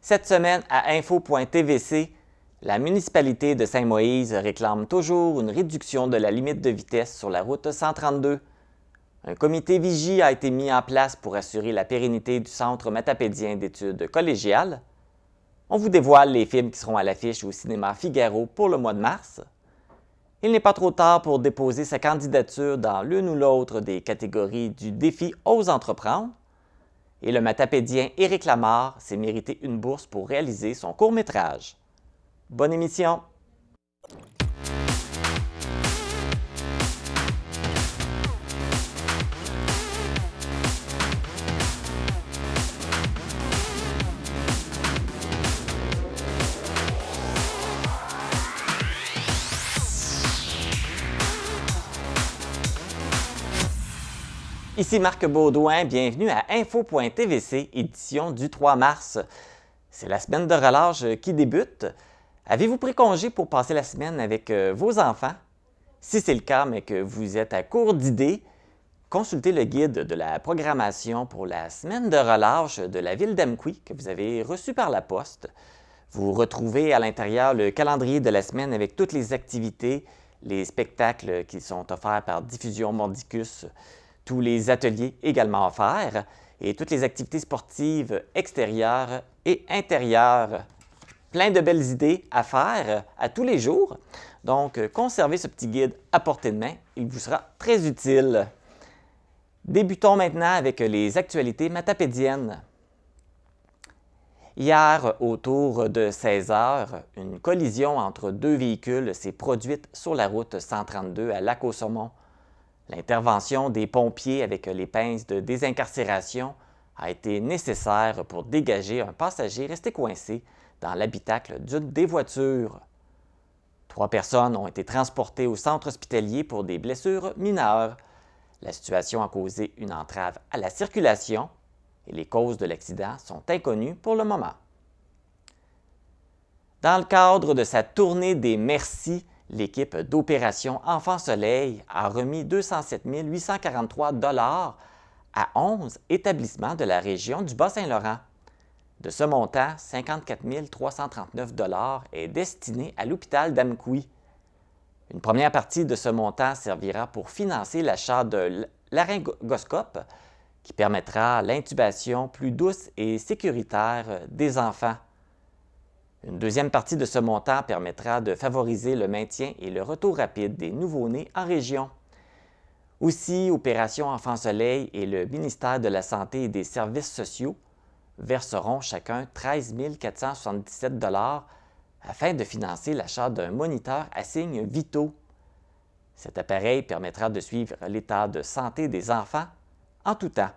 Cette semaine, à info.tvc, la municipalité de Saint-Moïse réclame toujours une réduction de la limite de vitesse sur la route 132. Un comité vigie a été mis en place pour assurer la pérennité du Centre matapédien d'études collégiales. On vous dévoile les films qui seront à l'affiche au cinéma Figaro pour le mois de mars. Il n'est pas trop tard pour déposer sa candidature dans l'une ou l'autre des catégories du défi Ose entreprendre. Et le matapédien Éric Lamarre s'est mérité une bourse pour réaliser son court-métrage. Bonne émission! Ici Marc Baudouin, bienvenue à info.tvc, édition du 3 mars. C'est la semaine de relâche qui débute. Avez-vous pris congé pour passer la semaine avec vos enfants? Si c'est le cas, mais que vous êtes à court d'idées, consultez le guide de la programmation pour la semaine de relâche de la ville d'Amqui que vous avez reçu par la poste. Vous retrouvez à l'intérieur le calendrier de la semaine avec toutes les activités, les spectacles qui sont offerts par Diffusion Mordicus, tous les ateliers également offerts et toutes les activités sportives extérieures et intérieures. Plein de belles idées à faire à tous les jours. Donc, conservez ce petit guide à portée de main. Il vous sera très utile. Débutons maintenant avec les actualités matapédiennes. Hier, autour de 16 heures, une collision entre deux véhicules s'est produite sur la route 132 à Lac-aux-Saumons. L'intervention des pompiers avec les pinces de désincarcération a été nécessaire pour dégager un passager resté coincé dans l'habitacle d'une des voitures. 3 personnes ont été transportées au centre hospitalier pour des blessures mineures. La situation a causé une entrave à la circulation et les causes de l'accident sont inconnues pour le moment. Dans le cadre de sa tournée des merci, l'équipe d'Opération Enfant Soleil a remis 207 843 $ à 11 établissements de la région du Bas-Saint-Laurent. De ce montant, 54 339 $ est destiné à l'hôpital d'Amqui. Une première partie de ce montant servira pour financer l'achat de laryngoscope qui permettra l'intubation plus douce et sécuritaire des enfants. Une deuxième partie de ce montant permettra de favoriser le maintien et le retour rapide des nouveau-nés en région. Aussi, Opération Enfant Soleil et le ministère de la Santé et des Services sociaux verseront chacun 13 477 $ afin de financer l'achat d'un moniteur à signes vitaux. Cet appareil permettra de suivre l'état de santé des enfants en tout temps.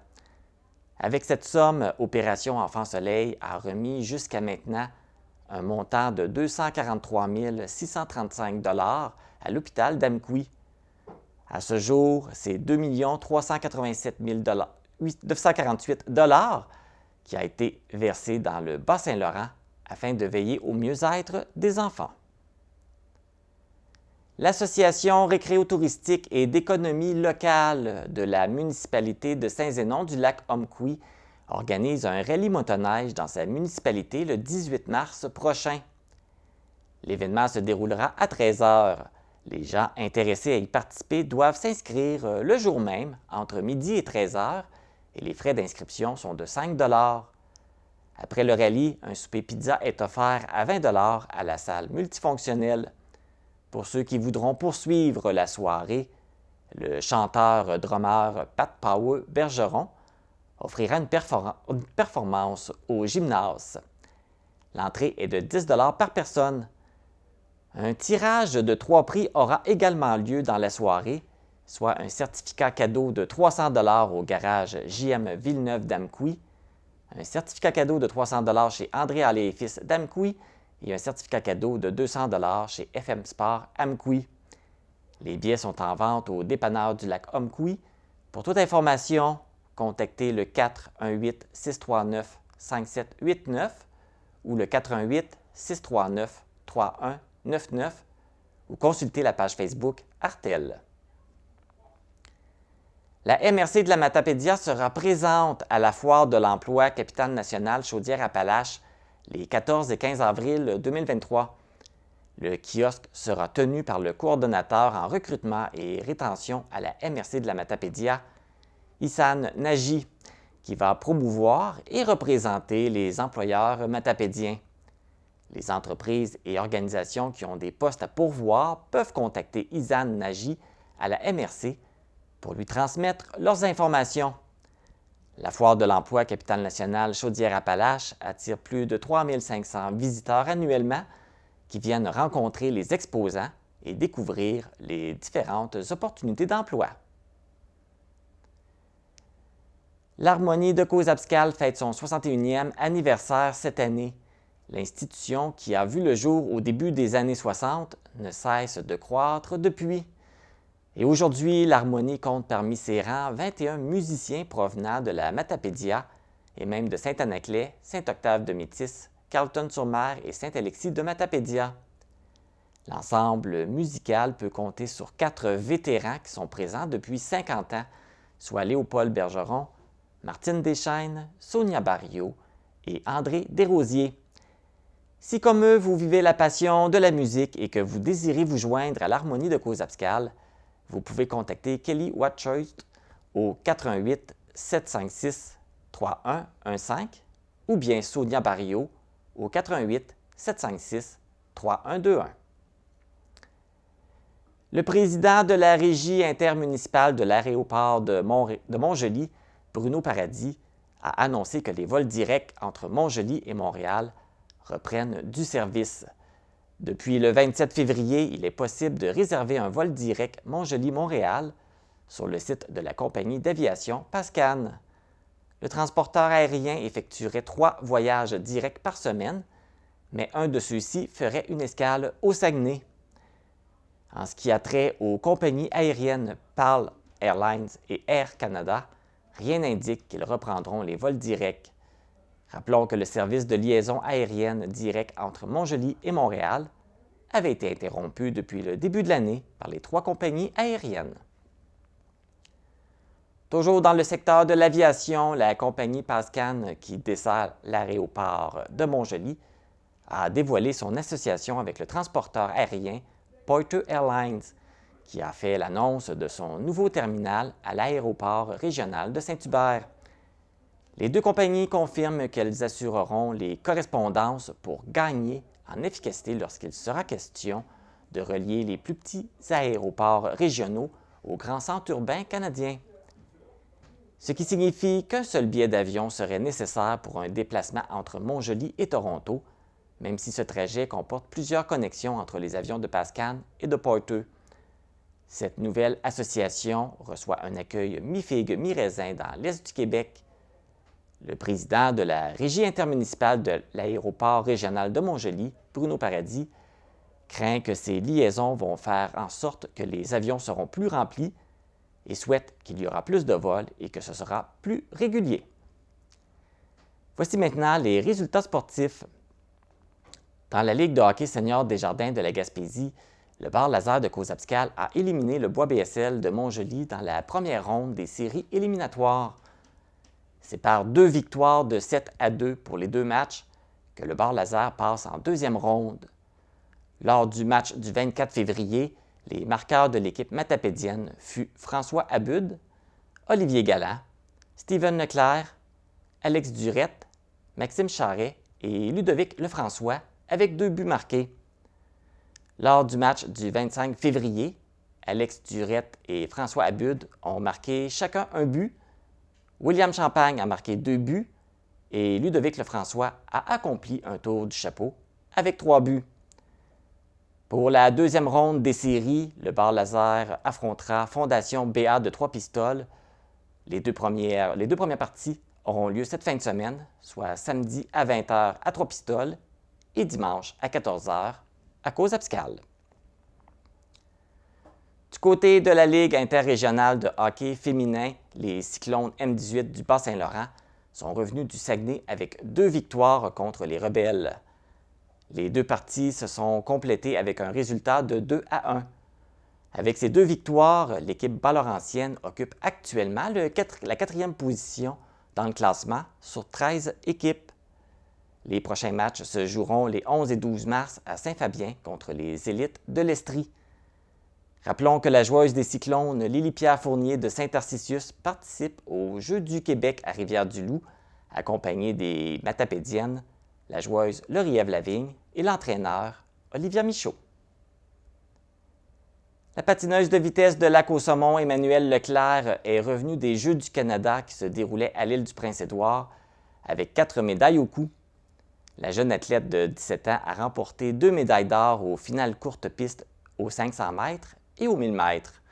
Avec cette somme, Opération Enfant Soleil a remis jusqu'à maintenant un montant de 243 635 $ à l'hôpital d'Amqui. À ce jour, c'est 2 387 948 $ qui a été versé dans le Bas-Saint-Laurent afin de veiller au mieux-être des enfants. L'Association récréo-touristique et d'économie locale de la municipalité de Saint-Zénon-du-Lac-Amqui organise un rallye motoneige dans sa municipalité le 18 mars prochain. L'événement se déroulera à 13 h. Les gens intéressés à y participer doivent s'inscrire le jour même, entre midi et 13 h, et les frais d'inscription sont de 5 $. Après le rallye, un souper pizza est offert à 20 $ à la salle multifonctionnelle. Pour ceux qui voudront poursuivre la soirée, le chanteur-drummer Pat Power Bergeron offrira une performance au gymnase. L'entrée est de 10 $ par personne. Un tirage de 3 prix aura également lieu dans la soirée, soit un certificat cadeau de 300 $ au garage JM Villeneuve d'Amqui, un certificat cadeau de 300 $ chez André Allais et Fils d'Amqui et un certificat cadeau de 200 $ chez FM Sport Amqui. Les billets sont en vente au dépanneur du lac Amqui. Pour toute information, contactez le 418-639-5789 ou le 418-639-3199 ou consultez la page Facebook Artel. La MRC de la Matapédia sera présente à la Foire de l'emploi Capitale Nationale Chaudière-Appalaches les 14 et 15 avril 2023. Le kiosque sera tenu par le coordonnateur en recrutement et rétention à la MRC de la Matapédia, Ihsan Nagy, qui va promouvoir et représenter les employeurs matapédiens. Les entreprises et organisations qui ont des postes à pourvoir peuvent contacter Ihsan Nagy à la MRC pour lui transmettre leurs informations. La Foire de l'emploi Capitale-Nationale Chaudière-Appalaches attire plus de 3 500 visiteurs annuellement qui viennent rencontrer les exposants et découvrir les différentes opportunités d'emploi. L'Harmonie de Cause-Abscale fête son 61e anniversaire cette année. L'institution, qui a vu le jour au début des années 60, ne cesse de croître depuis. Et aujourd'hui, l'Harmonie compte parmi ses rangs 21 musiciens provenant de la Matapédia et même de Saint-Anaclet, Saint-Octave-de-Métis, Carleton-sur-Mer et Saint-Alexis de Matapédia. L'ensemble musical peut compter sur 4 vétérans qui sont présents depuis 50 ans, soit Léopold Bergeron, Martine Deschaines, Sonia Barriot et André Desrosiers. Si comme eux, vous vivez la passion de la musique et que vous désirez vous joindre à l'Harmonie de Cause-Abscale, vous pouvez contacter Kelly Watchurst au 88 756 3115 ou bien Sonia Barriot au 88 756 3121. Le président de la Régie intermunicipale de l'aéroport de Montjoli, Bruno Paradis, a annoncé que les vols directs entre Montjoli et Montréal reprennent du service. Depuis le 27 février, il est possible de réserver un vol direct Montjoli-Montréal sur le site de la compagnie d'aviation Pascan. Le transporteur aérien effectuerait 3 voyages directs par semaine, mais un de ceux-ci ferait une escale au Saguenay. En ce qui a trait aux compagnies aériennes PAL Airlines et Air Canada, rien n'indique qu'ils reprendront les vols directs. Rappelons que le service de liaison aérienne directe entre Montjoli et Montréal avait été interrompu depuis le début de l'année par les 3 compagnies aériennes. Toujours dans le secteur de l'aviation, la compagnie Pascan, qui dessert l'aéroport de Montjoli, a dévoilé son association avec le transporteur aérien Porter Airlines, qui a fait l'annonce de son nouveau terminal à l'aéroport régional de Saint-Hubert. Les 2 compagnies confirment qu'elles assureront les correspondances pour gagner en efficacité lorsqu'il sera question de relier les plus petits aéroports régionaux aux grands centres urbains canadiens. Ce qui signifie qu'un seul billet d'avion serait nécessaire pour un déplacement entre Montjoli et Toronto, même si ce trajet comporte plusieurs connexions entre les avions de Pascan et de Porter. Cette nouvelle association reçoit un accueil mi-figue, mi-raisin dans l'Est du Québec. Le président de la Régie intermunicipale de l'aéroport régional de Montjoli, Bruno Paradis, craint que ces liaisons vont faire en sorte que les avions seront plus remplis et souhaite qu'il y aura plus de vols et que ce sera plus régulier. Voici maintenant les résultats sportifs. Dans la Ligue de hockey senior Desjardins de la Gaspésie, le bar Laser de Cause-Abscale a éliminé le Bois BSL de Montjoli dans la première ronde des séries éliminatoires. C'est par 2 victoires de 7-2 pour les 2 matchs que le bar Laser passe en deuxième ronde. Lors du match du 24 février, les marqueurs de l'équipe matapédienne furent François Abud, Olivier Galland, Steven Leclerc, Alex Durette, Maxime Charret et Ludovic Lefrançois avec 2 buts marqués. Lors du match du 25 février, Alex Durette et François Abud ont marqué chacun un but. William Champagne a marqué 2 buts et Ludovic Lefrançois a accompli un tour du chapeau avec 3 buts. Pour la deuxième ronde des séries, le bar Laser affrontera Fondation BA de Trois-Pistoles. Les deux premières parties auront lieu cette fin de semaine, soit samedi à 20h à Trois-Pistoles et dimanche à 14h à Cause-Abscale. Du côté de la Ligue interrégionale de hockey féminin, les Cyclones M18 du Bas-Saint-Laurent sont revenus du Saguenay avec 2 victoires contre les Rebelles. Les 2 parties se sont complétées avec un résultat de 2-1. Avec ces 2 victoires, l'équipe bas-laurentienne occupe actuellement la 4e position dans le classement sur 13 équipes. Les prochains matchs se joueront les 11 et 12 mars à Saint-Fabien contre les élites de l'Estrie. Rappelons que la joueuse des Cyclones, Lily-Pierre Fournier de Saint-Tarcisius, participe aux Jeux du Québec à Rivière-du-Loup, accompagnée des Matapédiennes, la joueuse Lauriève Lavigne et l'entraîneur Olivia Michaud. La patineuse de vitesse de Lac-aux-Saumons, Emmanuelle Leclerc, est revenue des Jeux du Canada qui se déroulaient à l'île du Prince-Édouard avec 4 médailles au cou. La jeune athlète de 17 ans a remporté 2 médailles d'or aux finales courtes pistes aux 500 mètres et aux 1000 mètres,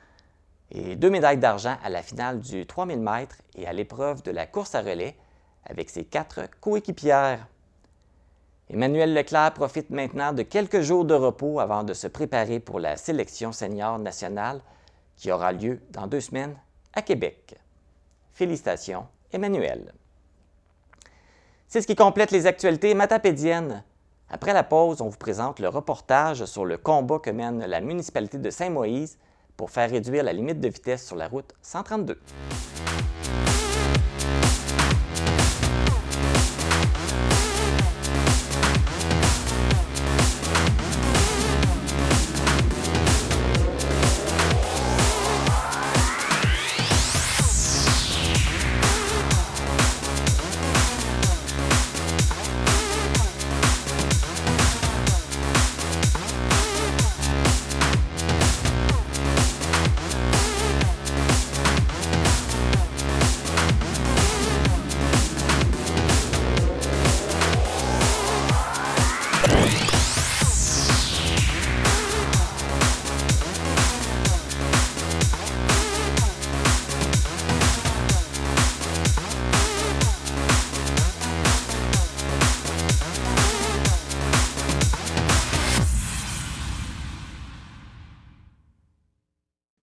et 2 médailles d'argent à la finale du 3000 mètres et à l'épreuve de la course à relais avec ses 4 coéquipières. Emmanuelle Leclerc profite maintenant de quelques jours de repos avant de se préparer pour la sélection senior nationale qui aura lieu dans 2 semaines à Québec. Félicitations, Emmanuelle. C'est ce qui complète les actualités matapédiennes. Après la pause, on vous présente le reportage sur le combat que mène la municipalité de Saint-Moïse pour faire réduire la limite de vitesse sur la route 132.